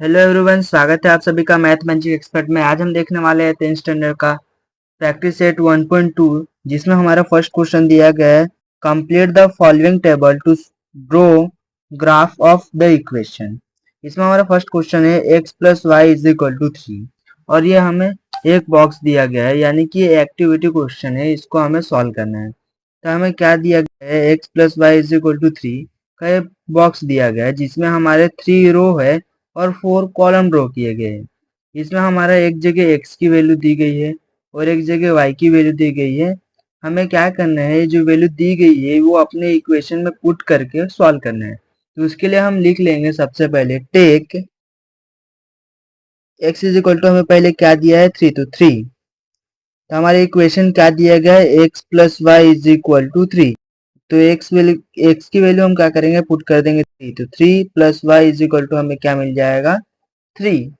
Hello everyone, स्वागत है आप सभी का मैथ मैजिक एक्सपर्ट में। आज हम देखने वाले हैं 10th स्टैंडर्ड का प्रैक्टिस सेट 1.2, जिसमें हमारा फर्स्ट क्वेश्चन दिया गया है, complete the following table to draw graph of the equation. इसमें हमारा फर्स्ट क्वेश्चन है x plus Y is equal to 3, और ये हमें एक बॉक्स दिया गया है, यानी कि ये एक्टिविटी क्वेश्चन है, इसको हमें सॉल्व करना है। तो हमें क्या दिया गया है, x plus Y is equal to 3 का एक बॉक्स दिया गया है, जिसमें हमारे 3 रो है और 4 कॉलम ड्रॉ किए गए हैं। इसमें हमारा एक जगह x की वैल्यू दी गई है और एक जगह y की वैल्यू दी गई है। हमें क्या करना है, जो वैल्यू दी गई है वो अपने इक्वेशन में पुट करके सॉल्व करना है। तो उसके लिए हम लिख लेंगे सबसे पहले take x is equal to, हमें पहले क्या दिया है 3, तो 3। तो हमारे इक्वेशन क्या दिया गया है, x plus Y is equal to 3। तो x की वैल्यू हम क्या करेंगे, पुट कर देंगे 3। तो 3 plus Y is equal to हमें क्या मिल जाएगा, 3।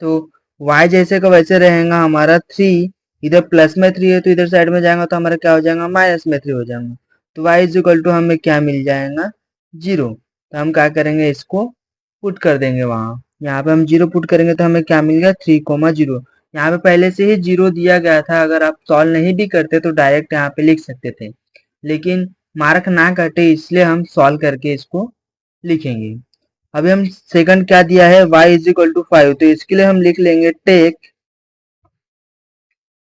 तो y जैसे का वैसे रहेगा हमारा 3, इधर प्लस में 3 है तो इधर साइड में जाएगा तो हमारा क्या हो जाएगा, माइनस में 3 हो जाएगा। तो y इज इक्वल टू हमें क्या मिल जाएगा, 0। तो हम क्या करेंगे, इसको पुट कर देंगे वहां। यहाँ पे हम 0 पुट करेंगे तो हमें क्या मिल गया, 3,0। यहाँ पे पहले से ही 0 दिया गया था, अगर आप सॉल्व नहीं भी करते तो डायरेक्ट यहाँ पे लिख सकते थे, लेकिन मार्क ना कटे इसलिए हम सॉल्व करके इसको लिखेंगे। अभी हम सेकंड क्या दिया है, y इज इक्वल टू 5। तो इसके लिए हम लिख लेंगे take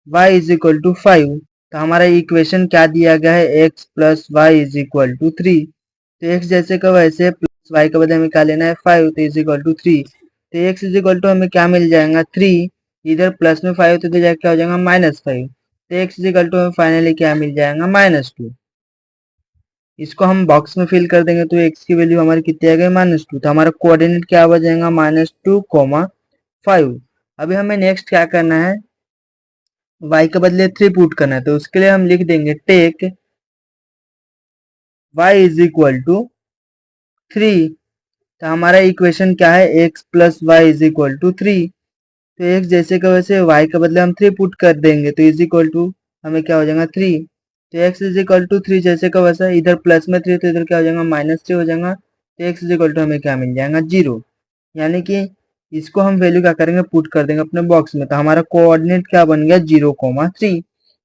y is equal to 5। तो हमारा इक्वेशन क्या दिया गया है, x plus Y is equal to 3। तो x जैसे का वैसे प्लस y के बदले हमें क्या लेना है, 5। तो इज इक्वल टू 3। तो x इज इक्वल टू हमें क्या मिल जाएगा, 3। इधर प्लस में 5 तो इधर क्या हो जाएगा, -5। तो x इज इक्वल टू हमें फाइनली क्या मिल जाएगा, -2। इसको हम बॉक्स में फिल कर देंगे तो x की वैल्यू हमारी कितनी आ गई, -2। तो हमारा कोऑर्डिनेट क्या हो जाएगा, -2,5। अभी हमें नेक्स्ट क्या करना है, y के बदले 3 पुट करना है। तो उसके लिए हम लिख देंगे take y is equal to 3। तो हमारा इक्वेशन क्या है, x plus Y is equal to 3। तो x जैसे का वैसे y के बदले हम 3 पुट कर देंगे तो इज इक्वल टू हमें क्या हो जाएगा, 3। तो x इज इक्वल टू 3 जैसे का वैसा, इधर प्लस में 3 तो इधर क्या हो जाएगा, -3 हो जाएगा। तो x इज इक्वल टू हमें क्या मिल जाएगा, 0। यानी कि इसको हम वैल्यू क्या करेंगे, पुट कर देंगे अपने बॉक्स में। तो हमारा कोऑर्डिनेट क्या बन गया, 0,3।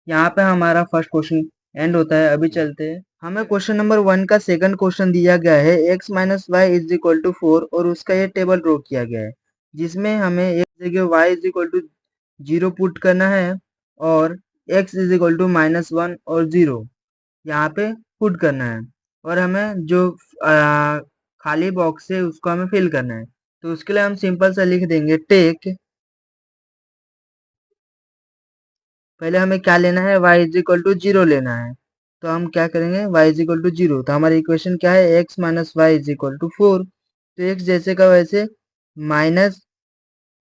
यहाँ पे हमारा फर्स्ट क्वेश्चन एंड होता है। अभी चलते हैं, हमें क्वेश्चन नंबर 1 का सेकंड क्वेश्चन दिया गया है, x minus Y is equal to 4, और उसका ये टेबल ड्रॉ किया गया है, जिसमें हमें एक जगह y is equal to 0 put करना है और x इज इक्वल टू -1 और 0 यहाँ पे पुट करना है, और हमें जो खाली बॉक्स है उसको हमें फिल करना है। तो उसके लिए हम सिंपल सा लिख देंगे टेक, पहले हमें क्या लेना है, y इज इक्वल टू 0 लेना है। तो हम क्या करेंगे, y इज इक्वल टू 0। तो हमारी इक्वेशन क्या है, x minus Y is equal to 4। तो x जैसे का वैसे, माइनस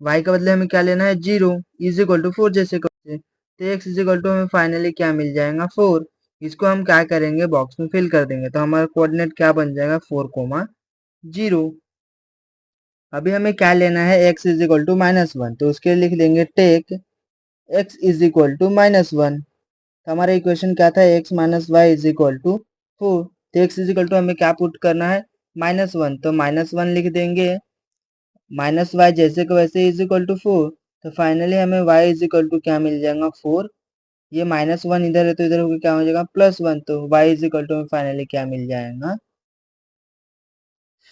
y के बदले हमें क्या लेना है, 0 इज इक्वल टू 4 जैसे का वैसे। तो x इज इक्वल टू हमें फाइनली क्या मिल जाएगा, 4। इसको हम क्या करेंगे, बॉक्स में फिल कर देंगे। तो हमारा कोऑर्डिनेट क्या बन जाएगा, 4,0। अभी हमें क्या लेना है, x इज इक्वल टू -1। तो उसके लिए लिख देंगे take x is equal to -1। तो हमारा इक्वेशन क्या था, x minus Y is equal to 4। तो x इज इक्वल टू हमें क्या पुट करना है, -1। तो -1 लिख देंगे, माइनस वाई जैसे को वैसे इज इक्वल टू 4। तो फाइनली हमें y इज इक्वल टू क्या मिल जाएगा, 4। ये -1 इधर है तो इधर होकर क्या हो जाएगा, +1। तो y is equal to finally क्या मिल जाएगा,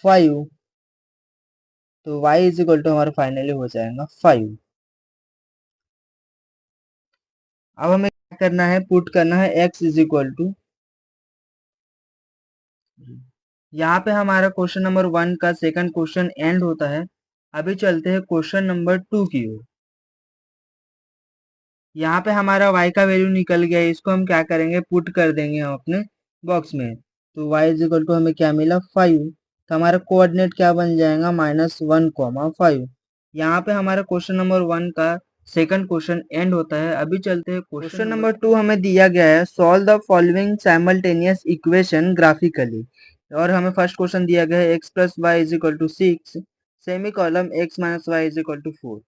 5। तो y इज इक्वल टू हमारा फाइनली हो जाएगा 5। अब हमें क्या करना है, पुट करना है x इज इक्वल टू, यहाँ पे हमारा क्वेश्चन नंबर 1 का सेकंड क्वेश्चन एंड होता है। अभी चलते हैं क्वेश्चन नंबर 2 की ओर। यहाँ पे हमारा y का वैल्यू निकल गया है, इसको हम क्या करेंगे, पुट कर देंगे हम अपने बॉक्स में। तो y इज इक्वल टू हमें क्या मिला, 5। तो हमारा कोऑर्डिनेट क्या बन जाएगा, -1,5। यहाँ पे हमारा क्वेश्चन नंबर 1 का सेकंड क्वेश्चन एंड होता है। अभी चलते हैं क्वेश्चन नंबर 2। हमें दिया गया है, solve the following simultaneous equation graphically, और हमें फर्स्ट क्वेश्चन दिया गया है, x plus Y is equal to 6, semi colon x minus Y is equal to 4।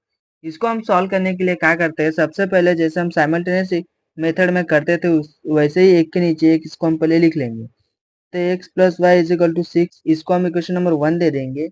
इसको हम सॉल्व करने के लिए क्या करते हैं, सबसे पहले जैसे हम साइमल्टेनियस मेथड में करते थे वैसे ही एक के नीचे एक इसको हम पहले लिख लेंगे। तो x plus Y is equal to 6, इसको हम इक्वेशन नंबर 1 दे देंगे,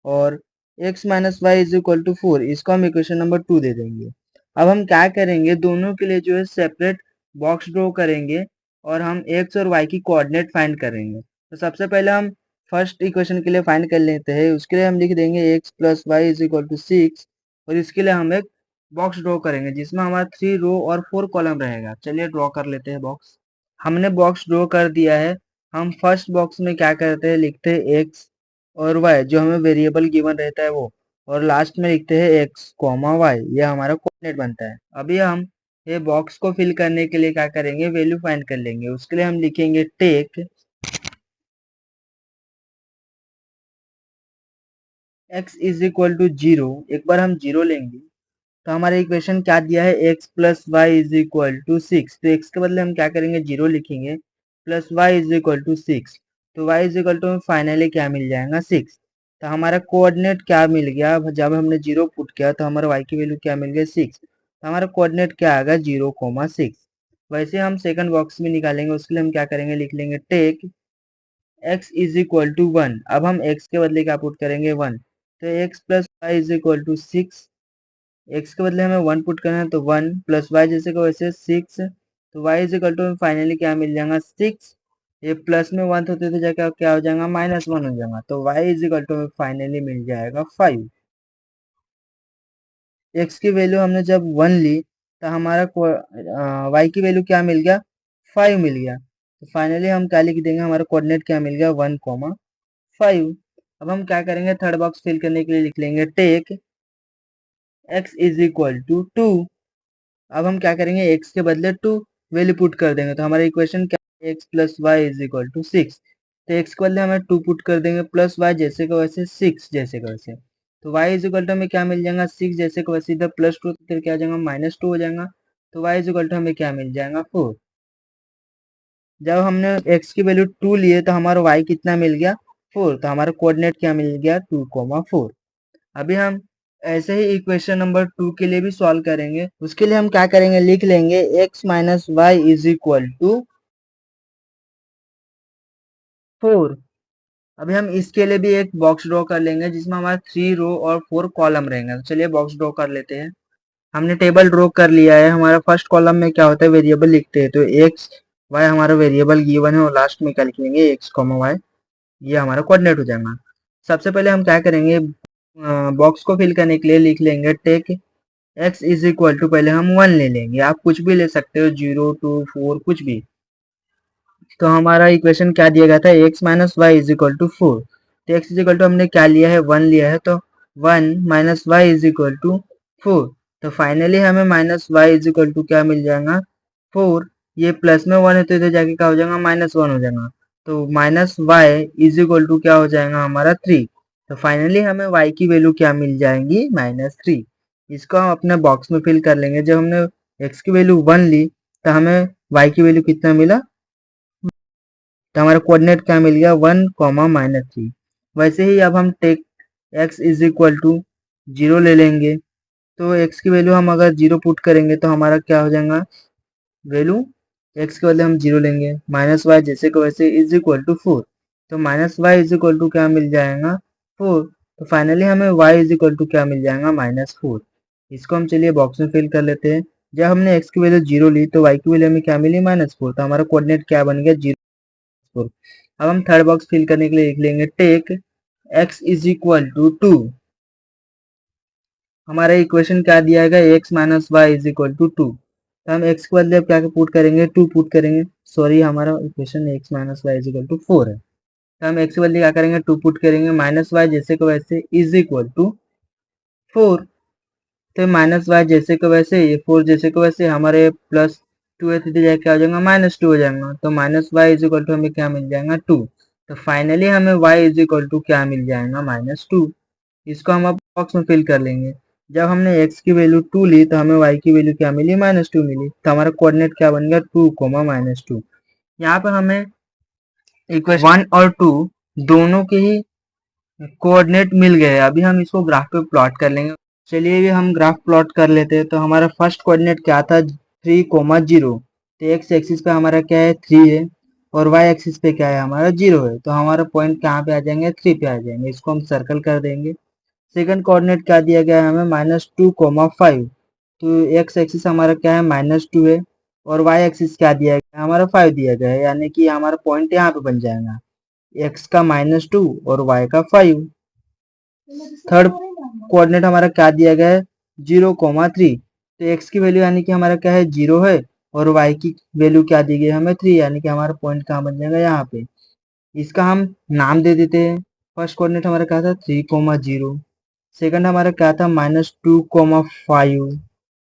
और x minus Y is equal to 4, इसको हम इक्वेशन नंबर 2 दे देंगे। अब हम क्या करेंगे, दोनों के लिए जो है सेपरेट बॉक्स ड्रॉ करेंगे और हम x और y की कोऑर्डिनेट फाइंड करेंगे। तो सबसे पहले हम फर्स्ट इक्वेशन के लिए फाइंड कर लेते हैं। उसके लिए हम लिख देंगे x plus Y is equal to 6 और इसके लिए हम एक बॉक्स ड्रॉ करेंगे जिसमें हमारा 3 रो और 4 कॉलम रहेगा। चलिए ड्रॉ कर लेते हैं बॉक्स। हमने बॉक्स ड्रॉ कर दिया है। हम फर्स्ट बॉक्स में क्या करते हैं, लिखते हैं x और y जो हमें वेरिएबल गिवन रहता है वो, और लास्ट में लिखते हैं x कॉमा वाई, ये हमारा कोऑर्डिनेट बनता है। अभी हम ये बॉक्स को फिल करने के लिए क्या करेंगे, वैल्यू फाइंड कर लेंगे। उसके लिए हम लिखेंगे take x is equal to 0। एक बार हम 0 लेंगे तो हमारा इक्वेशन क्या दिया है, x plus Y is equal to 6। तो x के बदले हम क्या करेंगे, 0 लिखेंगे, plus Y is equal to 6। तो y is equal to finally क्या मिल जाएगा, 6। तो हमारा कोऑर्डिनेट क्या मिल गया, जब हमने 0 पुट किया तो हमारा y की वैल्यू क्या मिल गई, 6। तो हमारा कोऑर्डिनेट क्या आएगा, 0,6। वैसे हम सेकंड बॉक्स में निकालेंगे। उसके लिए हम क्या करेंगे, लिख लेंगे take x is equal to 1। अब हम x के बदले क्या पुट करेंगे, 1। तो x plus Y is equal to 6। x के बदले हमें 1 पुट करना है तो 1 प्लस वाई जैसे को वैसे 6। तो y is equal to finally क्या मिल जाएगा, 6। ये प्लस में 1 होते तो जाकर क्या हो जाएगा, -1 हो जाएगा। तो y is equal to finally मिल जाएगा 5। x की वैल्यू हमने जब 1 ली तो हमारा y की वैल्यू क्या मिल गया, 5 मिल गया। तो फाइनली हम क्या लिख देंगे, हमारा कोऑर्डिनेट क्या मिल गया, 1,5। अब हम क्या करेंगे, थर्ड बॉक्स फिल करने के लिए लिख लेंगे take x is equal to 2। अब हम क्या करेंगे, x के बदले 2 वैल्यू पुट कर देंगे। तो हमारा इक्वेशन क्या है, x plus Y is equal to 6। तो x के बदले हमें 2 पुट कर देंगे, प्लस वाई जैसे को वैसे 6 जैसे को वैसे। तो y इज इक्वल टू हमें क्या मिल जाएगा, 6 जैसे को वैसे, इधर +2 तो फिर क्या आ जाएगा, -2 हो जाएगा। तो y इज इक्वल टू हमें क्या मिल जाएगा, 4। जब हमने x की वैल्यू 2 लिए तो हमारा y कितना मिल गया, 4। तो हमारा कोऑर्डिनेट क्या मिल गया, 2,4। अभी हम ऐसे ही इक्वेशन नंबर 2 के लिए भी सॉल्व करेंगे। उसके लिए हम क्या करेंगे, लिख लेंगे x minus Y is equal to 4। अभी हम इसके लिए भी एक बॉक्स ड्रॉ कर लेंगे जिसमें हमारा 3 रो और 4 कॉलम रहेंगे। तो चलिए बॉक्स ड्रॉ कर लेते हैं। हमने टेबल ड्रॉ कर लिया है। हमारा फर्स्ट कॉलम में क्या होता है, वेरिएबल लिखते हैं। तो एक्स वाई हमारा वेरिएबल गिवन है और लास्ट में क्या लिखेंगे, एक्स कॉमा वाई, ये हमारा कोऑर्डिनेट हो जाएगा। सबसे पहले हम क्या करेंगे, बॉक्स को फिल करने के लिए लिख लेंगे take x is equal to, पहले हम 1 ले लेंगे, आप कुछ भी ले सकते हो, 0, 2, 4 कुछ भी। तो हमारा इक्वेशन क्या दिया गया था, x minus Y is equal to 4। तो x इज इक्वल टू हमने क्या लिया है, 1 लिया है। तो 1 minus Y is equal to 4। तो फाइनली हमें minus Y is equal to क्या मिल जाएगा, 4। ये प्लस में 1 है तो इधर जाके क्या हो जाएगा, -1 हो जाएगा। तो minus Y is equal to क्या हो जाएगा हमारा, 3। तो फाइनली हमें y की वैल्यू क्या मिल जाएंगी, -3। इसको हम अपने बॉक्स में फिल कर लेंगे। जब हमने x की वैल्यू 1 ली तो हमें y की वैल्यू कितना मिला, तो हमारा कोऑर्डिनेट क्या मिल गया, 1,-3। वैसे ही अब हम take x is equal to 0 ले लेंगे। तो x की वैल्यू हम अगर 0 पुट करेंगे तो हमारा क्या हो जाएगा, वैल्यू x के बदले हम 0 लेंगे, माइनस वाई जैसे को वैसे इज इक्वल टू 4। तो minus Y is equal to क्या मिल जाएगा, 4। तो फाइनली हमें y इज इक्वल टू क्या मिल जाएगा, -4। इसको हम चलिए बॉक्स में फिल कर लेते हैं। जब हमने x की वैल्यू 0 ली तो y की वैल्यू हमें क्या मिली, -4। तो हमारा कोऑर्डिनेट क्या बन गया, 0,4। अब हम थर्ड बॉक्स फिल करने के लिए लिख लेंगे take x is equal to 2। हमारा इक्वेशन क्या दिया गया, x minus Y is equal to 2। तो हम x के बदले अब क्या पुट करेंगे, 2 पुट करेंगे। सॉरी, हमारा equation x minus Y is equal to 4 है। तो हम x के बदले क्या करेंगे, 2 पुट करेंगे, माइनस वाई जैसे को वैसे इज इक्वल टू 4। तो माइनस वाई जैसे को वैसे, ये 4 जैसे को वैसे, हमारे +2 है तो जाके क्या हो जाएगा, -2 हो जाएगा। तो minus Y is equal to हमें क्या मिल जाएगा, 2। तो फाइनली हमें y इज इक्वल टू क्या मिल जाएगा, -2। इसको हम अब बॉक्स में फिल कर लेंगे। जब हमने x की वैल्यू 2 ली तो हमें y की वैल्यू क्या मिली, -2 मिली। तो हमारा कोऑर्डिनेट क्या बन गया, 2, -2। यहाँ पर हमें इक्वेशन 1 और 2 दोनों के ही कोऑर्डिनेट मिल गए। अभी हम इसको ग्राफ पे प्लॉट कर लेंगे। चलिए भी हम ग्राफ प्लॉट कर लेते हैं। तो हमारा फर्स्ट कोऑर्डिनेट क्या था, 3,0। तो एक्स एक्सिस पे हमारा क्या है, 3 है, और वाई एक्सिस पे क्या है, हमारा 0 है। तो हमारा पॉइंट कहाँ पे आ जाएंगे, 3 पे आ जाएंगे। इसको हम सर्कल कर देंगे। सेकंड कोऑर्डिनेट क्या दिया गया है हमें -2,5। तो एक्स एक्सिस हमारा क्या है -2 है और वाई एक्सिस क्या दिया गया है हमारा 5 दिया गया है, यानी कि हमारा पॉइंट यहाँ पे बन जाएगा एक्स का -2 और वाई का 5। थर्ड कोऑर्डिनेट हमारा क्या दिया गया है 0,3। तो एक्स की वैल्यू यानी कि हमारा क्या है 0 है और वाई की वैल्यू क्या दी गई है हमें 3, यानी कि हमारा पॉइंट कहाँ बन जाएगा यहाँ पे। इसका हम नाम दे देते हैं। फर्स्ट कोऑर्डिनेट हमारा क्या था 3,0, सेकंड हमारा क्या था -2,5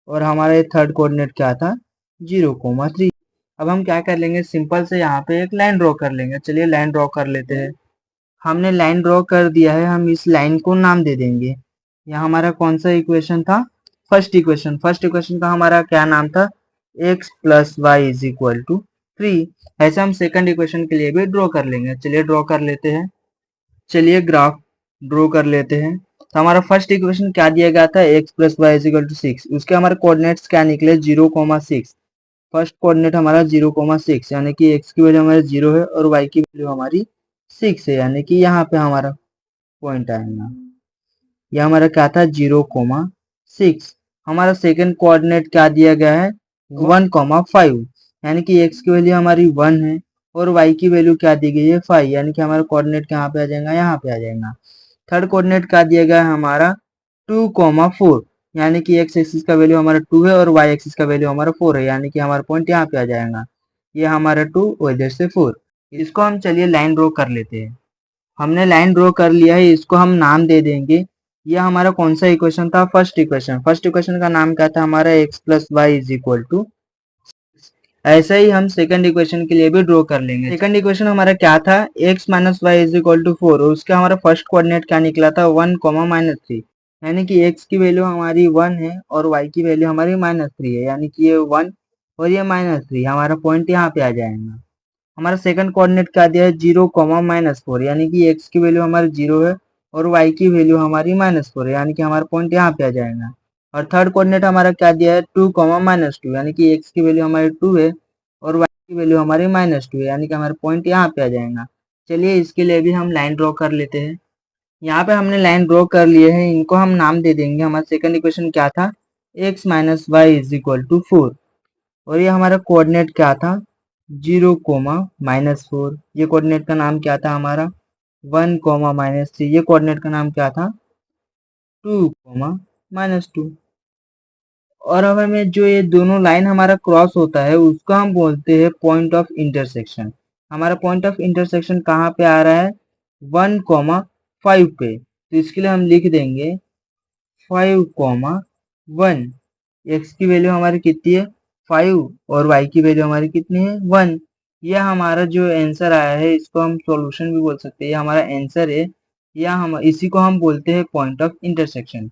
और हमारा ये थर्ड कोऑर्डिनेट क्या था 0,3। अब हम क्या कर लेंगे, सिंपल से यहाँ पे एक लाइन ड्रॉ कर लेंगे। चलिए लाइन ड्रॉ कर लेते हैं। हमने लाइन ड्रॉ कर दिया है, हम इस लाइन को नाम दे देंगे। यहाँ हमारा कौन सा इक्वेशन था, फर्स्ट इक्वेशन। फर्स्ट इक्वेशन का हमारा क्या नाम था x + y = 3। ऐसे हम सेकंड इक्वेशन के लिए भी ड्रॉ कर लेंगे। चलिए ड्रॉ कर लेते हैं। चलिए ग्राफ ड्रॉ कर लेते हैं। तो हमारा फर्स्ट इक्वेशन क्या दिया गया था x + y = 6। उसके हमारे कोऑर्डिनेट्स क्या निकले 0,6। फर्स्ट कोऑर्डिनेट हमारा 0,6 यानी कि x की वैल्यू हमारी 0 है और y की वैल्यू हमारी 6 है, यानी कि यहाँ पे हमारा पॉइंट आएगा। यह हमारा क्या था 0,6। हमारा सेकंड कोऑर्डिनेट क्या दिया गया है 1,5, यानी कि x की वैल्यू हमारी 1 है और y की वैल्यू क्या दी गई है 5, यानी कि हमारा कोऑर्डिनेट कहाँ पे आ जाएगा यहाँ पे आ जाएगा। थर्ड कोऑर्डिनेट क्या दिया गया है हमारा 2,4, यानी कि x एक्सिस का वैल्यू हमारा 2 है और y एक्सिस का वैल्यू हमारा 4 है, यानी कि हमारा पॉइंट यहाँ पे आ जाएगा। ये हमारा 2 और इधर से 4। इसको हम चलिए लाइन ड्रॉ कर लेते हैं। हमने लाइन ड्रॉ कर लिया है, इसको हम नाम दे देंगे। यह हमारा कौन सा इक्वेशन था, फर्स्ट इक्वेशन। फर्स्ट इक्वेशन का नाम क्या था हमारा x + y = 6। ऐसा ही हम सेकंड इक्वेशन के लिए भी ड्रॉ कर लेंगे। सेकंड इक्वेशन हमारा क्या था x - y = 4 और उसका हमारा फर्स्ट कोऑर्डिनेट क्या निकला था 1, -3, यानी कि x की वैल्यू हमारी 1 है और y की वैल्यू हमारी -3 है, यानी कि ये 1 और ये -3, हमारा पॉइंट यहाँ पे आ जाएगा। हमारा सेकंड कोऑर्डिनेट क्या दिया है 0, -4, यानी कि x की वैल्यू हमारी 0 है और y की वैल्यू हमारी -4 है, यानी कि हमारा पॉइंट यहाँ पे आ जाएगा। और थर्ड कोऑर्डिनेट हमारा क्या दिया है 2, -2, यानी कि x की वैल्यू हमारी 2 है और y की वैल्यू हमारी -2 है, यानी कि हमारा पॉइंट यहाँ पे आ जाएगा। चलिए इसके लिए भी हम लाइन ड्रॉ कर लेते हैं। यहाँ पे हमने लाइन ड्रॉ कर लिए हैं, इनको हम नाम दे देंगे। हमारा सेकंड इक्वेशन क्या था x - y = 4 और ये हमारा कोऑर्डिनेट क्या था 0, -4। ये कोऑर्डिनेट का नाम क्या था हमारा 1, -3। ये कोऑर्डिनेट का नाम क्या था 2, -2। और अब हमें जो ये दोनों लाइन हमारा क्रॉस होता है उसको हम बोलते हैं पॉइंट ऑफ इंटरसेक्शन। हमारा पॉइंट ऑफ इंटरसेक्शन कहाँ पे आ रहा है 1,5 पे। तो इसके लिए हम लिख देंगे 5,1। x की वैल्यू हमारी कितनी है 5 और y की वैल्यू हमारी कितनी है 1। यह हमारा जो आंसर आया है इसको हम सॉल्यूशन भी बोल सकते हैं, यह हमारा आंसर है। या हम इसी को हम बोलते हैं पॉइंट ऑफ इंटरसेक्शन।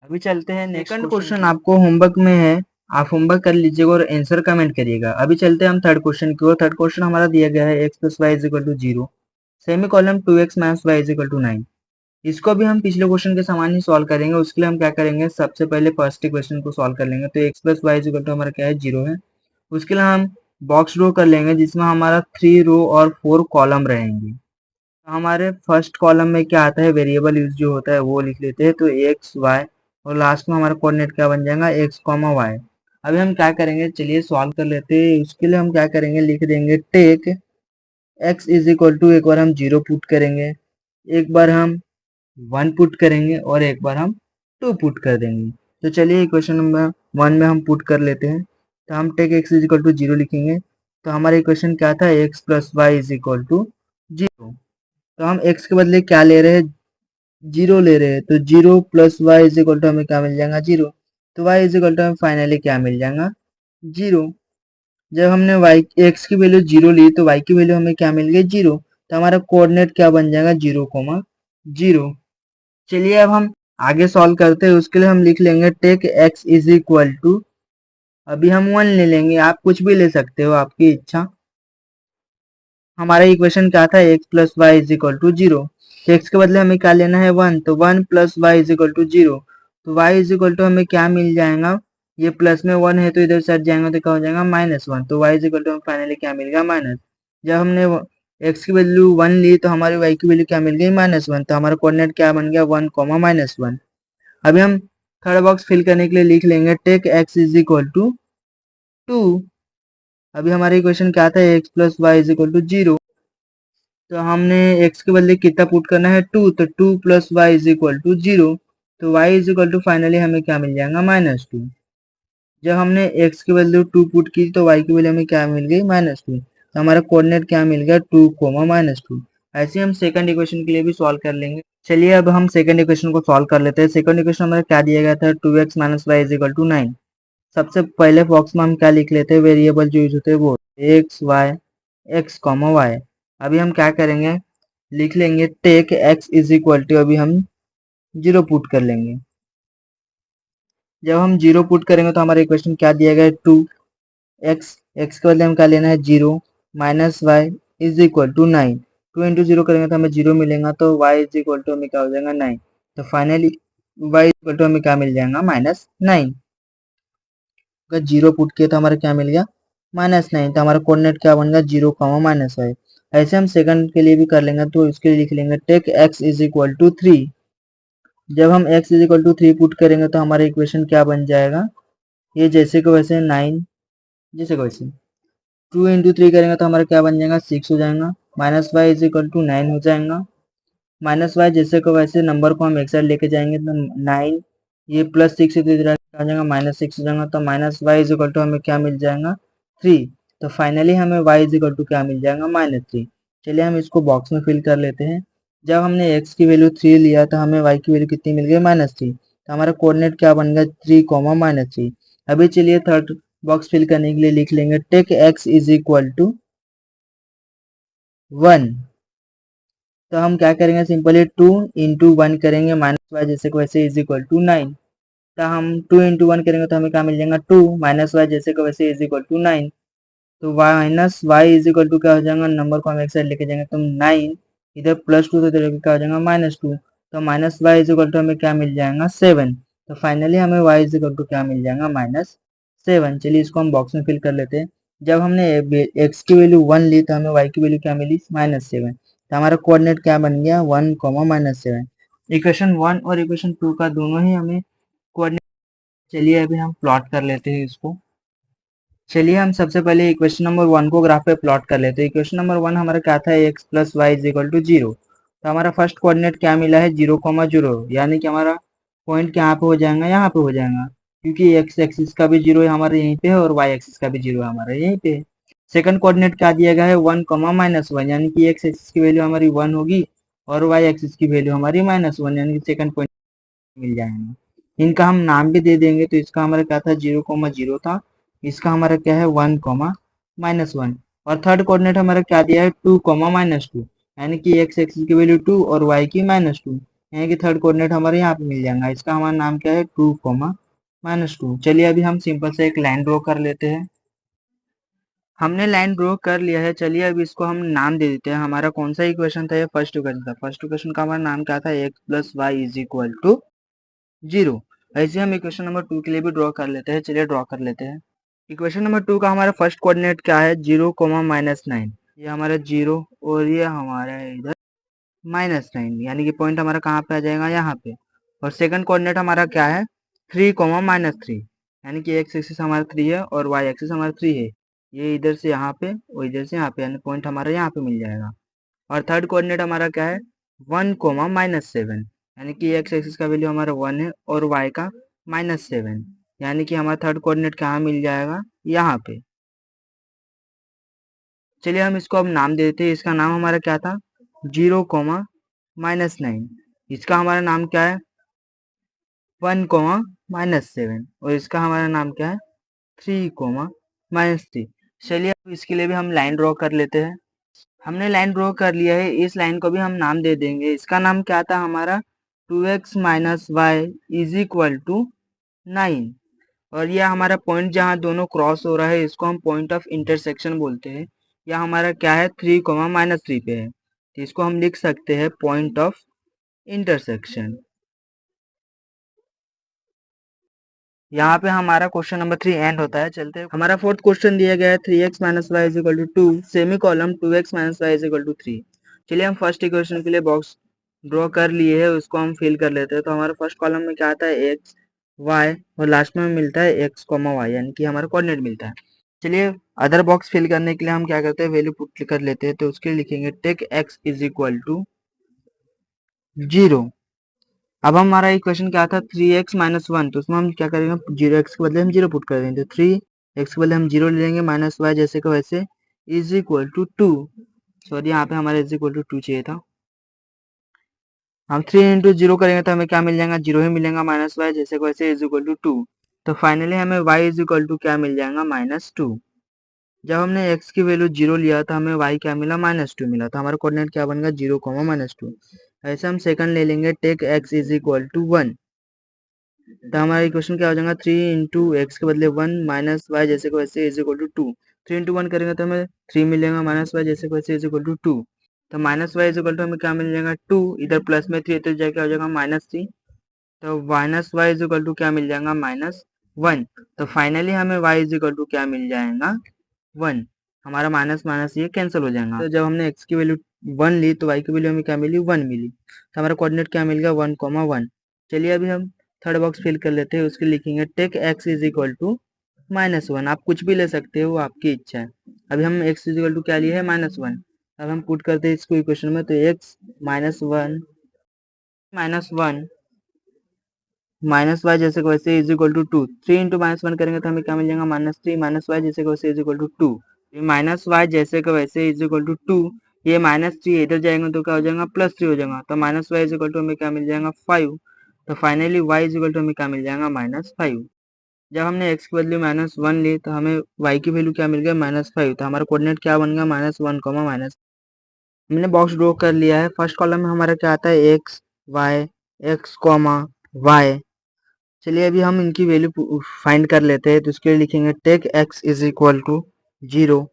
अभी चलते हैं नेक्स्ट क्वेश्चन। आपको होमवर्क में है, आप होमवर्क कर लीजिएगा और आंसर कमेंट करिएगा। अभी चलते हैं हम थर्ड क्वेश्चन की ओर। थर्ड क्वेश्चन हमारा दिया गया है x + y = 0, semicolon 2x - y = 9। इसको भी हम पिछले क्वेश्चन के समान ही सॉल्व करेंगे। उसके लिए हम क्या करेंगे, सबसे पहले फर्स्ट इक्वेशन को सॉल्व कर लेंगे। तो x + y = हमारा क्या है 0 है। उसके लिए हम बॉक्स ड्रॉ कर लेंगे जिसमें हमारा 3 रो और 4 कॉलम रहेंगे। तो हमारे फर्स्ट कॉलम में क्या आता है, वेरिएबल यूज जो होता है वो लिख लेते हैं। तो x y और लास्ट में हमारा कोऑर्डिनेट क्या बन जाएगा x, y। अभी हम क्या करेंगे, चलिए सॉल्व कर लेते हैं। उसके लिए हम क्या करेंगे, लिख देंगे टेक x = एक बार हम 0 पुट करेंगे, एक बार हम 1 पुट करेंगे और एक बार हम 2 पुट कर देंगे। तो चलिए इक्वेशन नंबर 1 में हम पुट कर लेते हैं। तो हम टेक x = 0 लिखेंगे। तो हमारा इक्वेशन क्या था x + y = 0। तो हम x के बदले क्या ले रहे हैं 0 ले रहे हैं। तो 0 + y = हमें क्या मिल जाएगा 0। तो y = हमें फाइनली क्या मिल जाएगा 0। जब हमने y x की वैल्यू 0 ली तो y की वैल्यू हमें क्या मिल गई 0। तो हमारा कोऑर्डिनेट क्या बन जाएगा 0, 0। चलिए अब हम आगे सॉल्व करते हैं। उसके लिए हम लिख लेंगे टेक x = अभी हम 1 ले लेंगे, आप कुछ भी ले सकते हो, आपकी इच्छा। हमारा इक्वेशन क्या था x + y = 0। तो x के बदले हमें क्या लेना है 1, तो 1 + y = 0। तो y = हमें क्या मिल जाएगा, ये प्लस में 1 है तो इधर से हट जाएगा तो क्या हो जाएगा -1। तो y = हमें फाइनली क्या मिल गया माइनस। जब हमने x की वैल्यू 1 ली तो हमारी y की वैल्यू क्या मिल गई -1, तो हमारा कोऑर्डिनेट क्या बन गया 1, -1। अभी हम थर्ड बॉक्स फिल करने के लिए लिख लेंगे take x is equal to 2। अभी हमारा इक्वेशन क्या था x plus Y is equal to 0, तो हमने x के बदले कितना पुट करना है 2, तो 2 plus Y is equal to 0, तो y is equal to finally हमें क्या मिल जाएगा -2। जब हमने x की वैल्यू 2 पुट की तो y की वैल्यू हमें क्या मिल गई -2, तो हमारा कोऑर्डिनेट क्या मिल गया 2, -2। ऐसे हम सेकंड इक्वेशन के लिए भी सॉल्व कर लेंगे। चलिए अब हम सेकंड इक्वेशन को सॉल्व कर लेते हैं। सेकंड इक्वेशन हमारा क्या दिया गया था 2x minus Y is equal to 9। सबसे पहले बॉक्स में हम क्या लिख लेते हैं, वेरिएबल जो यूज होते हैं वो x y x comma y। अभी हम क्या करेंगे, लिख लेंगे take x is equal to, अभी हम 0 पुट कर लेंगे। जब हम 0 पुट करेंगे तो हमारा इक्वेशन क्या दिया गया है 2x, x के बदले हम क्या लेना है 0, minus Y is equal to 9। 2 into 0 करेंगे तो हमें 0 मिलेगा, तो y इज इक्वल टू हमें क्या हो जाएगा 9। तो finally y is equal to हमें क्या मिल जाएगा -9। अगर 0 पुट किया तो हमारा क्या मिल गया -9, तो हमारा कोऑर्डिनेट क्या बन गया 0, -y। ऐसे हम सेकंड के लिए भी कर लेंगे, तो इसके लिए लिख लेंगे take x is equal to 3। जब हम x is equal to 3 put करेंगे तो हमारा इक्वेशन क्या बन जाएगा, ये जैसे को वैसे 9, जैसे को वैसे 2 इंटू 3 करेंगे तो हमारा क्या बन जाएगा 6 हो जाएगा, minus Y is equal to 9 हो जाएगा। माइनस वाई जैसे को वैसे नंबर को हम एक साइड लेके जाएंगे तो 9, ये प्लस 6 इधर आ जाएगा, -6 हो जाएगा, तो minus Y is equal to हमें क्या मिल जाएगा 3। तो फाइनली हमें y इज इक्वल टू क्या मिल जाएगा -3। चलिए हम इसको बॉक्स में फिल कर लेते हैं। जब हमने x की वैल्यू 3 लिया तो हमें y की वैल्यू कितनी मिल गई -3, तो हमारा कोऑर्डिनेट क्या बन गया 3, -3। अभी चलिए थर्ड बॉक्स फिल करने के लिए लिख लेंगे take x is equal to 1। तो हम क्या करेंगे, सिंपली 2 इंटू 1 करेंगे, माइनस वाई जैसे को वैसे इज इक्वल टू 9। तो हम 2 इंटू 1 करेंगे तो हमें क्या मिल जाएगा 2, माइनस वाई जैसे को वैसे इज इक्वल टू 9। तो minus Y is equal to क्या हो जाएगा, नंबर को हम एक साइड लेके जाएंगे तो 9, इधर +2 तो इधर क्या हो जाएगा -2, तो minus Y is equal to हमें क्या मिल जाएगा 7। तो फाइनली हमें वाई इज इक्वल टू क्या मिल जाएगा -7। चलिए इसको हम बॉक्स में फिल कर लेते हैं। जब हमने x की वैल्यू 1 ली तो हमें y की वैल्यू क्या मिली -7, तो हमारा कोऑर्डिनेट क्या बन गया 1, -7। इक्वेशन 1 और इक्वेशन 2 का दोनों ही हमें कोऑर्डिनेट। चलिए अभी हम प्लॉट कर लेते हैं इसको। चलिए हम सबसे पहले इक्वेशन नंबर 1 को ग्राफ पे प्लॉट कर लेते हैं। इक्वेशन नंबर 1 हमारा क्या था x plus Y is equal to 0। तो हमारा फर्स्ट कोऑर्डिनेट क्या मिला है 0, 0, यानी कि हमारा पॉइंट कहाँ पे हो जाएगा, यहाँ पे हो जाएगा, क्योंकि x एक्सिस का भी 0 हमारे यहीं पे है और y एक्सिस का भी 0 हमारा यहीं पे है। सेकंड कोऑर्डिनेट क्या दिया गया है 1, -1, यानी कि x एक्सिस की वैल्यू हमारी 1 होगी और y एक्सिस की वैल्यू हमारी -1, यानी कि सेकंड पॉइंट मिल जाएगा। इनका हम नाम भी दे देंगे, तो इसका हमारा क्या था 0, 0 था, इसका हमारा क्या है 1, -1। और थर्ड कोऑर्डिनेट हमारा क्या दिया है 2, -2, यानी कि x एक्सिस की वैल्यू 2 और y की -2, यानी कि थर्ड कोऑर्डिनेट हमारे यहाँ पे मिल जाएगा। इसका हमारा नाम क्या है 2, -2। चलिए अभी हम सिंपल से एक लाइन ड्रॉ कर लेते हैं। हमने लाइन ड्रॉ कर लिया है। चलिए अभी इसको हम नाम दे देते हैं। हमारा कौन सा इक्वेशन था, ये फर्स्ट इक्वेशन था। फर्स्ट इक्वेशन का हमारा नाम क्या था x plus Y is equal to 0। ऐसे हम इक्वेशन नंबर 2 के लिए भी ड्रॉ कर लेते हैं। चलिए ड्रॉ कर लेते हैं। इक्वेशन नंबर 2 का हमारा फर्स्ट कोऑर्डिनेट क्या है 0, -9। ये हमारा 0 और ये हमारा है इधर -9, यानी कि पॉइंट हमारा कहाँ पे आ जाएगा, यहाँ पे। और सेकंड कोऑर्डिनेट हमारा क्या है 3, -3, यानी कि x एक्सिस हमारा 3 है और y एक्सिस हमारा 3 है। ये इधर से यहाँ पे और इधर से यहाँ पे, यानी पॉइंट हमारा यहाँ पे मिल जाएगा। और थर्ड कोऑर्डिनेट हमारा क्या है 1, -7, यानी कि x एक्सिस का वैल्यू हमारा 1 है और y का -7, यानी कि हमारा थर्ड कोऑर्डिनेट कहाँ मिल जाएगा, यहाँ पे। चलिए हम इसको अब नाम दे देते हैं। इसका नाम हमारा क्या था 0, -9। इसका हमारा नाम क्या है 1, -7, और इसका हमारा नाम क्या है 3, -3। चलिए अब इसके लिए भी हम लाइन ड्रॉ कर लेते हैं। हमने लाइन ड्रॉ कर लिया है। इस लाइन को भी हम नाम दे देंगे। इसका नाम क्या था हमारा 2x minus Y is equal to 9। और यह हमारा पॉइंट जहाँ दोनों क्रॉस हो रहा है इसको हम पॉइंट ऑफ इंटरसेक्शन बोलते हैं। यह हमारा क्या है 3, -3 पे है, तो इसको हम लिख सकते हैं पॉइंट ऑफ इंटरसेक्शन। यहाँ पे हमारा क्वेश्चन नंबर 3 एंड होता है। चलते हैं, हमारा फोर्थ क्वेश्चन दिया गया है 3x minus Y is equal to 2 semicolon 2x minus Y is equal to 3। चलिए हम फर्स्ट इक्वेशन के लिए बॉक्स ड्रॉ कर लिए है, उसको हम फिल कर लेते हैं। तो हमारे फर्स्ट कॉलम में क्या आता है x y और लास्ट में मिलता है x y, यानी कि हमारा कोऑर्डिनेट मिलता है। चलिए अदर बॉक्स फिल करने के लिए हम क्या करते हैं, वैल्यू पुट कर लेते हैं। तो उसके लिए लिखेंगे take x is equal to 0। अब हमारा इक्वेशन क्या था 3x माइनस 1, तो उसमें हम क्या करेंगे, 0x के बदले हम 0 पुट कर देंगे। तो 3x के बदले हम 0 ले लेंगे, माइनस y जैसे का वैसे इज इक्वल टू 2। सॉरी, यहाँ पे हमारा इज इक्वल टू 2 चाहिए था। हम 3 इंटू 0 करेंगे तो हमें क्या मिल जाएगा, 0 ही मिलेगा, माइनस y जैसे का वैसे इज इक्वल टू 2। तो फाइनली हमें y इज इक्वल टू क्या मिल जाएगा, -2। जब हमने x की वैल्यू 0 लिया तो हमें y क्या मिला, -2 मिला। तो हमारा कोऑर्डिनेट क्या बनेगा, 0, -2। ऐसे हम सेकंड ले लेंगे, take x is equal to 1। तो हमारा इक्वेशन क्या हो जाएगा, 3 इंटू एक्स के बदले 1 माइनस वाई जैसे को वैसे इज इक्वल टू 2। 3 इंटू 1 करेंगे तो हमें 3 मिलेगा, माइनस वाई जैसे को वैसे इज इक्वल टू 2। तो minus Y is equal to हमें क्या मिल जाएगा, 2। इधर प्लस में 3 तो जाके हो जाएगा -3। तो minus Y is equal to क्या मिल जाएगा, -1। तो फाइनली हमें वाई इज इक्वल टू क्या मिल जाएगा, 1। हमारा माइनस माइनस ये कैंसिल हो जाएगा। तो जब हमने एक्स की वैल्यू 1 ली तो वाई की वैल्यू हमें क्या मिली, 1 मिली। तो हमारा कोऑर्डिनेट क्या मिल गया, 1, 1। चलिए अभी हम थर्ड बॉक्स फिल कर लेते हैं। उसके लिखेंगे take x is equal to -1। आप कुछ भी ले सकते हो, आपकी इच्छा है। अभी हम x इज इक्वल टू क्या लिए है, -1। अब हम पुट करते हैं इसको इक्वेशन में। तो x -1 माइनस वाई जैसे को वैसे इज इक्वल टू 2। 3 इंटू -1 करेंगे तो हमें क्या मिल जाएगा, -3 माइनस वाई जैसे को वैसे is equal to 2। Minus y जैसे को वैसे इज इक्वल टू 2। ये -3 इधर जाएंगे तो क्या हो जाएगा, +3 हो जाएगा। तो minus Y is equal to हमें क्या मिल जाएगा, 5। तो finally y is equal to हमें क्या मिल जाएगा, -5। जब हमने x की वैल्यू -1 ली तो हमें y की वैल्यू क्या मिल गया, -5। तो हमारा कोऑर्डिनेट क्या बन गया, -1, माइनस। हमने बॉक्स ड्रॉ कर लिया है। फर्स्ट कॉलम में हमारा क्या आता है, x y। चलिए अभी हम इनकी वैल्यू फाइंड कर लेते हैं। तो उसके लिए लिखेंगे take x is equal to 0।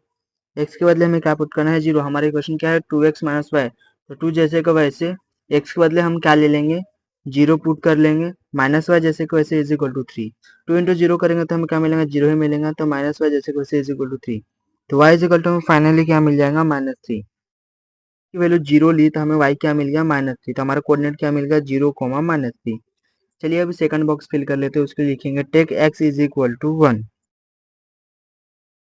x के बदले हमें क्या पुट करना है, 0। हमारा इक्वेशन क्या है, 2x माइनस वाई। तो 2 जैसे का वैसे x के बदले हम क्या ले लेंगे, 0 पुट कर लेंगे, माइनस वाई जैसे को वैसे इज इक्वल टू 3। 2 इंटू 0 करेंगे तो हमें क्या मिलेगा, 0 ही मिलेगा। तो माइनस वाई जैसे को वैसे इज इक्वल टू 3। तो y इज इक्वल टू हमें फाइनली क्या मिल जाएगा, -3। की वैल्यू 0 ली तो हमें y क्या मिल गया, -3। तो हमारा कोऑर्डिनेट क्या मिल गया, 0, -3। चलिए अभी सेकंड बॉक्स फिल कर लेते हैं। उसके लिखेंगे take x is equal to 1।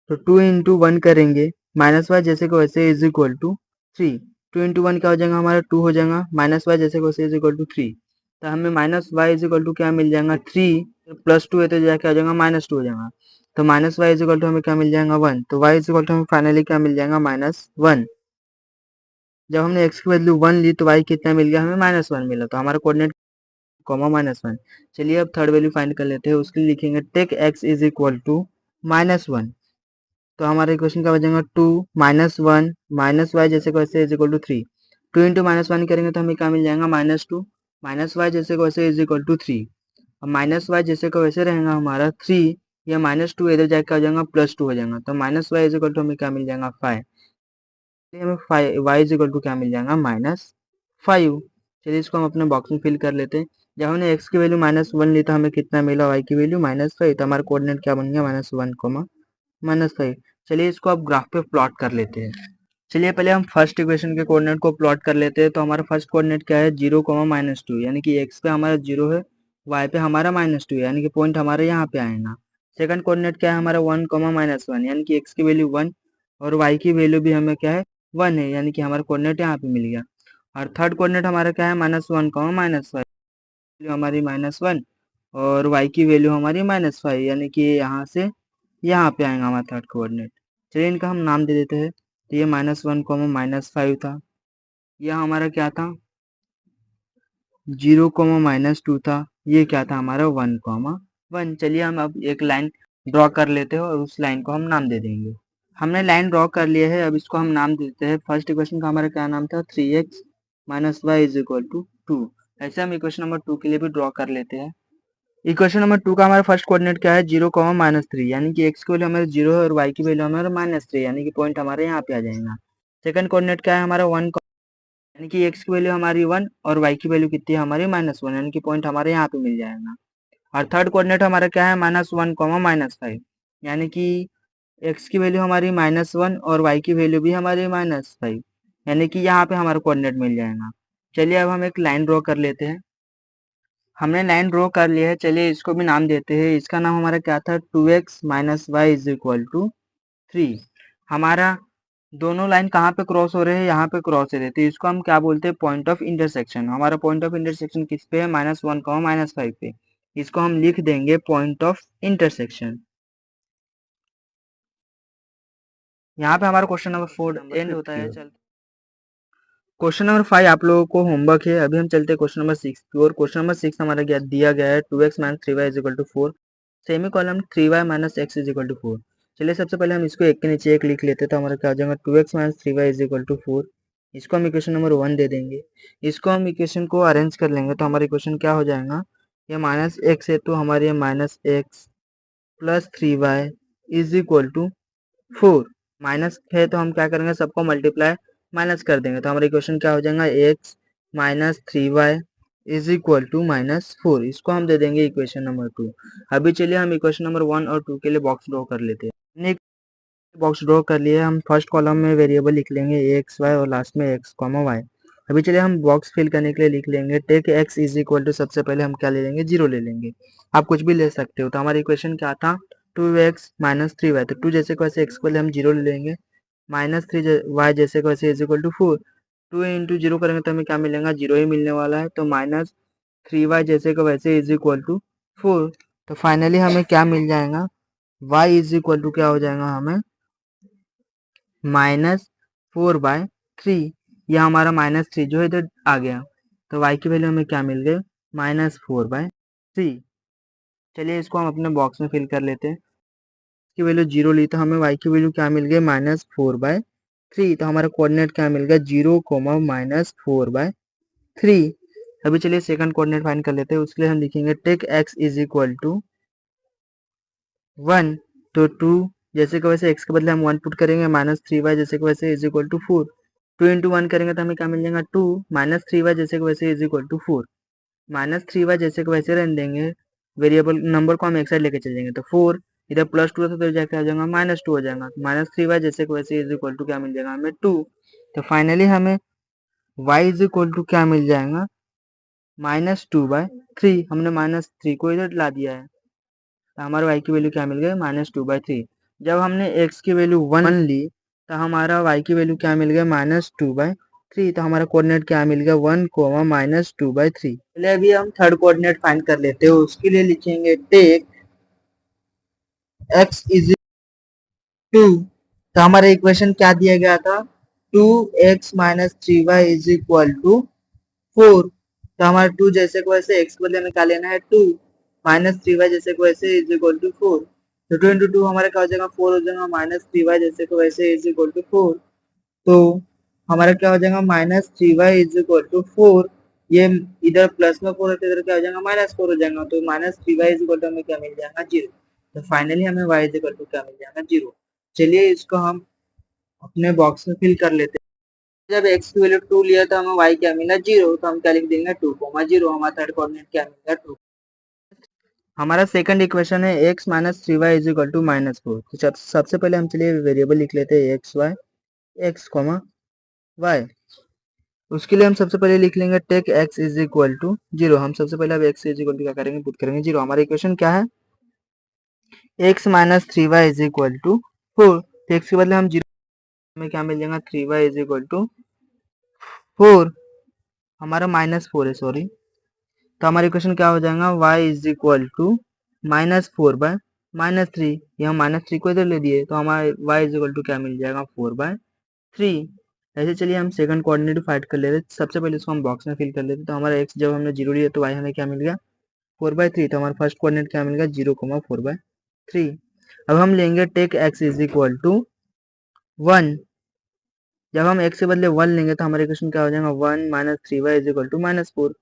तो 2 इंटू 1 करेंगे, माइनस वाई जैसे को वैसे इज इक्वल टू 3। 2 इंटू 1 क्या हो जाएगा, हमारा 2 हो जाएगा, माइनस वाई जैसे को वैसे इज इक्वल टू 3। तो हमें minus Y is equal to क्या मिल जाएगा, 3 प्लस 2 है तो जाके आ जाएगा -2 हो जाएगा। तो minus Y is equal to हमें क्या मिल जाएगा, 1। तो वाई इज इक्वल टू हमें फाइनली क्या मिल जाएगा, -1। जब हमने x की वैल्यू 1 ली तो y कितना मिल गया, हमें -1 मिला। तो हमारा कोऑर्डिनेट -1। चलिए अब थर्ड वैल्यू फाइंड कर लेते हैं। उसके लिए लिखेंगे take x is equal to -1। तो हमारा इक्वेशन क्या बचेगा, 2 -1 माइनस वाई जैसे को वैसे इज इक्वल टू 3। 2 इंटू -1 करेंगे तो हमें क्या मिल जाएगा, -2 माइनस वाई जैसे को वैसे इज इक्वल टू 3। अब माइनस वाई जैसे को वैसे रहेगा हमारा 3, या -2 इधर जाकर हो जाएगा, +2 हो जाएगा। तो minus Y is equal to हमें क्या मिल जाएगा, 5। हमें वाई इज इक्वल टू क्या मिल जाएगा, -5। चलिए इसको हम अपने बॉक्स में फिल कर लेते हैं। जब हमने x की वैल्यू -1 ली तो हमें कितना मिला, y की वैल्यू -5। तो हमारा कोऑर्डिनेट क्या बन गया, -1, -5। चलिए इसको अब ग्राफ पे प्लॉट कर लेते हैं। चलिए पहले हम फर्स्ट इक्वेशन के कोऑर्डिनेट को प्लॉट कर लेते हैं। तो हमारा फर्स्ट कोऑर्डिनेट क्या है, 0, -2, यानी कि x पे हमारा 0 है, y पे हमारा -2 है, यानी कि पॉइंट हमारे यहाँ पे आएगा। सेकंड कोऑर्डिनेट क्या है हमारा, 1, -1, यानी कि x की वैल्यू 1 और y की वैल्यू भी हमें क्या है, 1 है, यानी कि हमारा कोऑर्डिनेट यहाँ पे मिल गया। और थर्ड कोऑर्डिनेट हमारा क्या है, -1, -5, वैल्यू हमारी -1 और y की वैल्यू हमारी -5, यानी कि यहाँ से यहाँ पे आएगा हमारा थर्ड कोऑर्डिनेट। चलिए इनका हम नाम दे देते हैं। तो ये -1, -5 था। यह हमारा क्या था, 0, -2 था। ये क्या था हमारा, 1, 1। चलिए हम अब एक लाइन ड्रॉ कर लेते हैं और उस लाइन को हम नाम दे देंगे। हमने लाइन ड्रॉ कर लिया है। अब इसको हम नाम देते हैं। फर्स्ट इक्वेशन का हमारा क्या नाम था, 3x minus Y is equal to 2। ऐसे हम इक्वेशन नंबर 2 के लिए भी ड्रॉ कर लेते हैं। इक्वेशन नंबर 2 का हमारा फर्स्ट कोऑर्डिनेट क्या है, 0, -3, यानी कि x की वैल्यू हमारे 0 है और y की वैल्यू हमारा -3, यानी कि पॉइंट हमारे यहाँ पे आ जाएगा। सेकंड कोऑर्डिनेट क्या है हमारा, 1, यानी कि x की वैल्यू हमारी 1 और y की वैल्यू कितनी है हमारी, -1, यानी कि पॉइंट हमारे यहाँ पे मिल जाएगा। और थर्ड कोऑर्डिनेट हमारा क्या है -1, -5, यानी कि x की वैल्यू हमारी -1 और y की वैल्यू भी हमारी -5, यानी कि यहाँ पे हमारा कोऑर्डिनेट मिल जाएगा। चलिए अब हम एक लाइन ड्रॉ कर लेते हैं। हमने लाइन ड्रॉ कर लिया है, चलिए इसको भी नाम देते हैं। इसका नाम हमारा क्या था 2x - y = 3। हमारा दोनों लाइन कहाँ पे क्रॉस हो रहे हैं, यहाँ पे क्रॉस हो रहे हैं, तो इसको हम क्या बोलते हैं पॉइंट ऑफ इंटरसेक्शन। हमारा पॉइंट ऑफ इंटरसेक्शन किस पे है -1, -5 पे। इसको हम लिख देंगे पॉइंट ऑफ इंटरसेक्शन। यहाँ पे हमारा क्वेश्चन नंबर 4 एंड होता है। चल क्वेश्चन नंबर 5 आप लोगों को होमवर्क है। अभी हम चलते हैं क्वेश्चन नंबर 6 की ओर। क्वेश्चन नंबर 6 हमारा दिया गया है 2x - 3y = 4, semi column 3y - x = 4। चलिए सबसे पहले हम इसको एक के नीचे एक लिख लेते हैं, तो हमारा क्या हो जाएगा 2x - 3y = 4। इसको हम इक्वेशन नंबर 1 दे देंगे। इसको हम इक्वेशन को अरेंज कर लेंगे, तो हमारा इक्वेशन क्या हो जाएगा, ये -x है तो हमारे ये -x + 3y = 4। माइनस है तो हम क्या करेंगे, सबको मल्टीप्लाई माइनस कर देंगे, तो हमारा इक्वेशन क्या हो जाएगा x - 3y = -4। इसको हम दे देंगे इक्वेशन नंबर 2। अभी चलिए हम इक्वेशन नंबर 1 और 2 के लिए बॉक्स ड्रॉ कर लेते हैं। हमने बॉक्स ड्रॉ कर लिए। हम फर्स्ट कॉलम में वेरिएबल लिख लेंगे x y और लास्ट में x, y। अभी चलिए हम बॉक्स फिल करने के लिए लिख लेंगे टेक x = सबसे पहले हम क्या ले लेंगे, 0 ले लेंगे। आप कुछ भी ले सकते हो। तो हमारा इक्वेशन क्या था 2x - 3y, तो 2 जैसे को वैसे x को पहले हम 0 ले लेंगे, -3y जैसे को वैसे = 4। 2 इंटू 0 करेंगे तो हमें क्या मिलेगा, 0 ही मिलने वाला है। तो -3y जैसे को वैसे = 4। तो फाइनली हमें क्या मिल जाएगा, y = क्या हो जाएगा हमें -4/3। यह हमारा -3 जो है इधर आ गया, तो y की वैल्यू हमें क्या मिल गई, -4/3। चलिए इसको हम अपने बॉक्स में फिल कर लेते हैं। की वैल्यू 0 ली तो हमें y की वैल्यू क्या मिल गई, -4/3। तो हमारा कोऑर्डिनेट क्या मिल गया, 0, -4/3। अभी चलिए सेकंड कोऑर्डिनेट फाइंड कर लेते हैं। उसके लिए हम लिखेंगे टेक x = 1, तो 2 जैसे कि वैसे x के बदले हम 1 पुट करेंगे, -3y जैसे कि वैसे = 4। 2 इंटू 1 करेंगे तो हमें क्या मिल जाएगा 2, -3y जैसे कि वैसे = 4। -3y जैसे कि वैसे रहने देंगे, वेरिएबल नंबर को हम एक साइड लेके चल जाएंगे, तो 4 इधर +2 था तो जाके आ जाएगा -2 हो जाएगा। -3y जैसे कि वैसे = क्या मिल जाएगा हमें 2। तो फाइनली हमें y = क्या मिल जाएगा, -2/3। हमने -3 को इधर ला दिया है, तो हमारे y की वैल्यू क्या मिल गई, -2/3। जब हमने x की वैल्यू 1 ली तो हमारा y की वैल्यू क्या मिल गया, -2/3। तो हमारा कोऑर्डिनेट क्या मिल गया 1, -2/3। चलिए अभी हम थर्ड कोऑर्डिनेट फाइंड कर लेते हैं। उसके लिए लिखेंगे टेक x = 2। तो हमारा इक्वेशन क्या दिया गया था, 2x - 3y = 4। तो हमारा 2 जैसे को वैसे x को बदले में क्या लेना है 2, -3y जैसे को वैसे = 4। तो 2 इंटू 2 हमारा क्या हो जाएगा 4 हो जाएगा, -3y जैसे को वैसे = 4। तो हमारा क्या हो जाएगा, -3y = 4। ये इधर प्लस में 4 है तो इधर क्या हो जाएगा, -4 हो जाएगा। तो -3y = हमें क्या मिल जाएगा 0। तो फाइनली हमें y = क्या मिल जाएगा 0। चलिए इसको हम अपने बॉक्स में फिल कर लेते हैं। जब x की वैल्यू 2 लिया तो हमें y क्या मिला 0, तो हम क्या लिख देंगे 2, 0। हमारा थर्ड कोऑर्डिनेट क्या मिलेगा 2। हमारा सेकंड इक्वेशन है x - 3y = -4। तो सबसे पहले हम चलिए वेरिएबल लिख लेते हैं x, y। उसके लिए हम सबसे पहले लिख लेंगे टेक x = 0। हम सबसे पहले अब x = क्या करेंगे, पुट करेंगे 0। हमारा इक्वेशन क्या है, x - 3y = 4। तो x के बदले हम 0 में क्या मिल जाएगा, 3y = 4। हमारा -4 है, सॉरी। तो हमारा इक्वेशन क्या हो जाएगा, y = -4/3। ये हम -3 को इधर ले दिए, तो हमारा y = क्या मिल जाएगा 4/3। ऐसे चलिए हम सेकंड कोऑर्डिनेट फाइंड कर लेते हैं। सबसे पहले इसको हम बॉक्स में फिल कर लेते हैं। तो हमारा x जब हमने 0 लिया तो y हमें क्या मिल गया 4/3। तो हमारा फर्स्ट कोऑर्डिनेट क्या मिल गया 0, 4/3। अब हम लेंगे टेक x = 1। जब हम x के बदले 1 लेंगे तो हमारा इक्वेशन क्या हो जाएगा 1 - 3y = -4।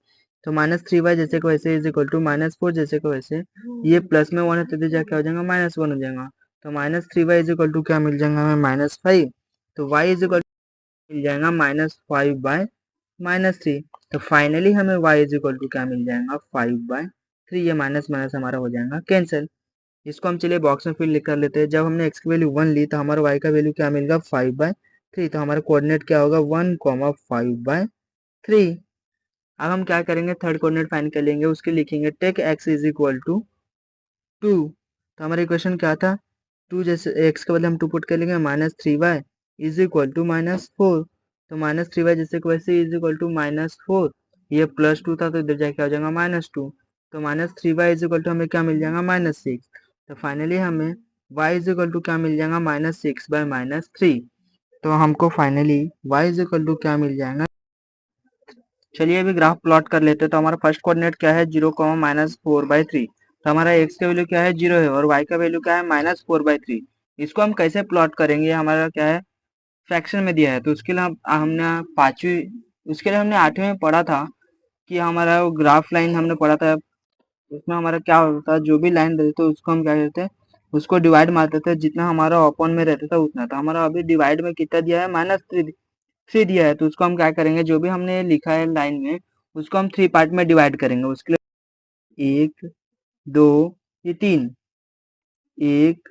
तो -3y जैसे को वैसे -4 जैसे को वैसे, ये प्लस में 1 है तो जाके हो जाएगा -1 हो जाएगा। तो -3y = क्या मिल जाएगा हमें -5। तो y = मिल जाएगा -5/3। तो फाइनली हमें y = क्या मिल जाएगा 5/3। 3, ये माइनस माइनस हमारा हो जाएगा कैंसिल। इसको हम चलिए बॉक्स में फिर लिख कर लेते हैं। जब हमने x की वैल्यू 1 ली तो हमारा y का वैल्यू क्या मिलेगा 5/3, तो हमारा कोऑर्डिनेट क्या होगा 1,5/3। अब हम क्या करेंगे, थर्ड कोऑर्डिनेट फाइंड कर लेंगे, उसके लिखेंगे take x is equal to 2। तो हमारा इक्वेशन क्या था, 2 जैसे x के बदले हम 2 पुट कर लेंगे, -3y इज इक्वल टू -4। तो -3y जैसे कि वैसे इज इक्वल टू -4, ये +2 था तो इधर जाके आ जाएगा -2, तो -3y इज इक्वल टू हमें क्या मिल जाएगा -6। तो फाइनली हमें y इज इक्वल टू क्या मिल जाएगा -6/-3। तो हमको finally y is equal to क्या मिल जाएगा। चलिए अभी ग्राफ प्लॉट कर लेते हैं। तो हमारा फर्स्ट कोऑर्डिनेट क्या है 0, -4/3। तो हमारा x का वैल्यू क्या है 0 है और y का वैल्यू क्या है -4/3। इसको हम कैसे प्लॉट करेंगे, हमारा क्या है फ्रैक्शन में दिया है, तो उसके लिए हमने 8वीं में पढ़ा था कि हमारा वो ग्राफ लाइन हमने पढ़ा था। उसमें हमारा क्या होता है, जो भी लाइन रहती है उसको हम क्या करते हैं, उसको डिवाइड मारते थे, जितना हमारा ओपन में रहता था उतना। तो हमारा अभी डिवाइड में कितना दिया है -3 दिया है। तो उसको हम क्या करेंगे, जो भी हमने लिखा है लाइन में उसको हम 3 पार्ट में डिवाइड करेंगे। उसके लिए 1 2 ये 3, 1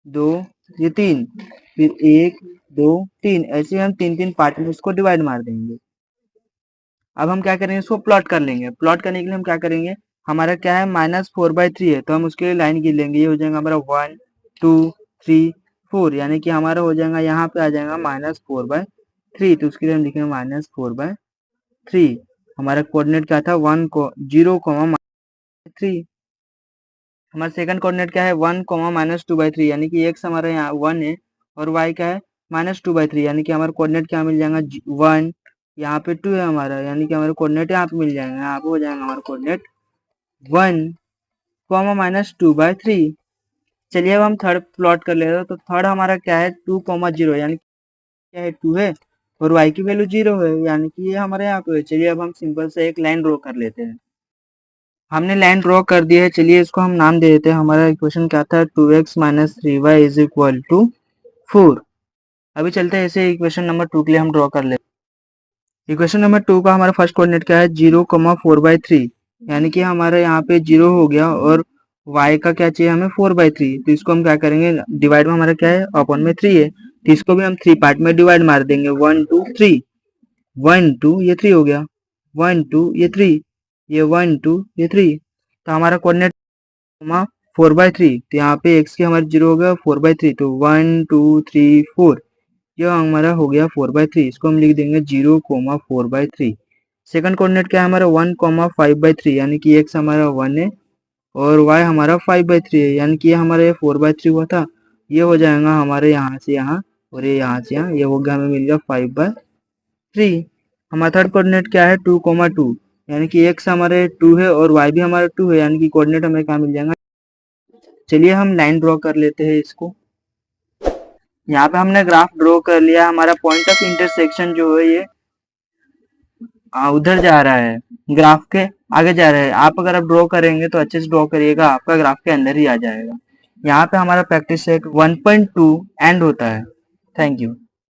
2 ये 3, फिर 1 2 3, ऐसे हम 3 पार्ट में उसको डिवाइड मार देंगे। अब हम क्या करेंगे, इसको प्लॉट कर लेंगे। प्लॉट करने के लिए हम क्या करेंगे, हमारा क्या है -4/3 है, तो हम उसके लिए लाइन गिन लेंगे। ये हो जाएगा हमारा 1 2 3 4, यानी कि हमारा हो जाएगा यहाँ पे आ जाएगा -4/3। तो उसके लिए हम लिखेंगे -4/3। हमारा कोऑर्डिनेट क्या था 0,3। हमारा सेकंड कोऑर्डिनेट क्या है 1, -2/3, यानी कि x हमारा यहाँ 1 है और y क्या है -2/3, यानी कि हमारा कोऑर्डिनेट क्या मिल जाएगा 1, यहाँ पे 2 है हमारा, यानी कि हमारा कोऑर्डिनेट यहाँ पे मिल जाएगा, यहाँ पे हो जाएगा हमारा कोऑर्डिनेट 1, -2/3। चलिए अब हम थर्ड प्लॉट कर लेते हैं। तो थर्ड हमारा क्या है 2, 0, यानी क्या है 2 है और y की वैल्यू 0 है, यानी कि ये हमारे यहाँ पे है। चलिए अब हम सिंपल से एक लाइन ड्रॉ कर लेते हैं। हमने लाइन ड्रॉ कर दी है, चलिए इसको हम नाम दे देते हैं। हमारा इक्वेशन क्या था 2x - 3y is equal to 4। अभी चलते हैं ऐसे इक्वेशन नंबर 2 के लिए हम ड्रॉ कर लेते हैं। इक्वेशन नंबर 2 का हमारा फर्स्ट कोऑर्डिनेट क्या है 0,4/3, यानी कि हमारा यहाँ पे 0 हो गया और y का क्या चाहिए हमें 4/3। तो इसको हम क्या करेंगे, डिवाइड में हमारा क्या है अपॉन में 3 है, तो इसको भी हम 3 पार्ट में डिवाइड मार देंगे। 1 2 3, 1 2 ये 3 हो गया, 1 2 ये 3, ये 1 2 ये 3। तो हमारा कोऑर्डिनेट 4/3, तो यहाँ पे x की हमारे 0 हो गया 4/3, तो 1 2 3 4, ये हमारा हो गया 4/3। इसको हम लिख देंगे 0,4/3। सेकंड कोऑर्डिनेट क्या है हमारा 1,5/3, यानी कि x हमारा 1 है और y हमारा 5/3 है, यानी कि ये हमारा ये 4/3 हुआ था, ये हो जाएगा हमारे यहाँ से यहाँ और ये यहाँ से यहाँ, ये हो गया हमें मिल गया 5/3। हमारा थर्ड कोऑर्डिनेट क्या है 2,2, यानी कि x हमारे 2 है और y भी हमारा 2 है, यानी कि कोऑर्डिनेट हमें क्या मिल जाएगा। चलिए हम लाइन ड्रॉ कर लेते हैं इसको। यहाँ पे हमने ग्राफ ड्रॉ कर लिया। हमारा पॉइंट ऑफ इंटरसेक्शन जो है ये उधर जा रहा है, ग्राफ के आगे जा रहा है। आप अगर आप ड्रॉ करेंगे तो अच्छे से ड्रॉ करिएगा, आपका ग्राफ के अंदर ही आ जाएगा। यहाँ पे हमारा प्रैक्टिस सेट 1.2 एंड होता है। Thank you.